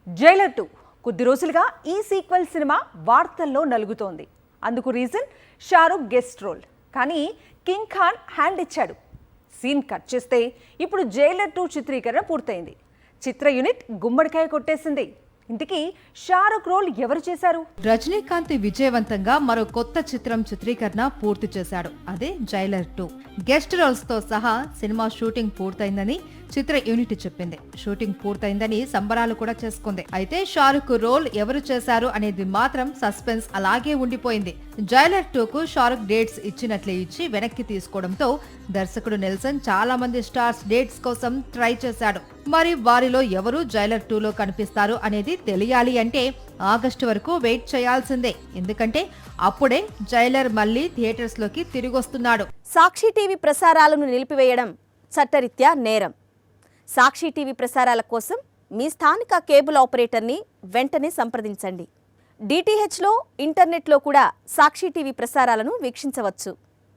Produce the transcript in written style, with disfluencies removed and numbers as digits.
Jailer 2 కొద్ది రోజులుగా ఈ సీక్వెల్ సినిమా వార్తల్లో నలుగుతోంది. అందుకు రీజన్ షారుఖ్ గెస్ట్ రోల్. కానీ కింగ్ ఖాన్ హ్యాండ్ ఇచ్చాడు. సీన్ కట్ చేస్తే ఇప్పుడు జైలర్ 2 చిత్రీకరణ పూర్తయింది. చిత్ర యూనిట్ గుమ్మడికాయ కొట్టేసింది. ఇంతకీ షారుఖ్ రోల్ ఎవరు చేశారు? రజనీకాంత్ విజయవంతంగా మరో కొత్త చిత్రం చిత్రీకరణ పూర్తి చేశాడు. అదే జైలర్ 2. గెస్ట్ రోల్స్ తో సహా సినిమా షూటింగ్ పూర్తయిందని చిత్ర యూనిట్ చెప్పింది. షూటింగ్ పూర్తయిందని సంబరాలు కూడా చేసుకుంది. అయితే షారుఖ్ రోల్ ఎవరు చేశారు అనేది మాత్రం సస్పెన్స్ అలాగే ఉండిపోయింది. జైలర్ 2 కు షారుఖ్ డేట్స్ ఇచ్చినట్లే ఇచ్చి వెనక్కి తీసుకోవడంతో దర్శకుడు నెల్సన్ చాలా మంది స్టార్స్ డేట్స్ కోసం ట్రై చేశాడు. మరి వారిలో ఎవరు జైలర్ 2 లో కనిపిస్తారు అనేది తెలియాలి అంటే ఆగస్టు వరకు వెయిట్ చేయాల్సిందే. ఎందుకంటే అప్పుడే జైలర్ మళ్లీ థియేటర్స్ లోకి తిరిగొస్తున్నాడు. సాక్షి టీవీ ప్రసారాలను నిలిపివేయడం చట్టరీత్యా నేరం. సాక్షి టీవీ ప్రసారాల కోసం మీ స్థానిక కేబుల్ ఆపరేటర్ని వెంటనే సంప్రదించండి. డిటిహెచ్లో, ఇంటర్నెట్లో కూడా సాక్షి టీవీ ప్రసారాలను వీక్షించవచ్చు.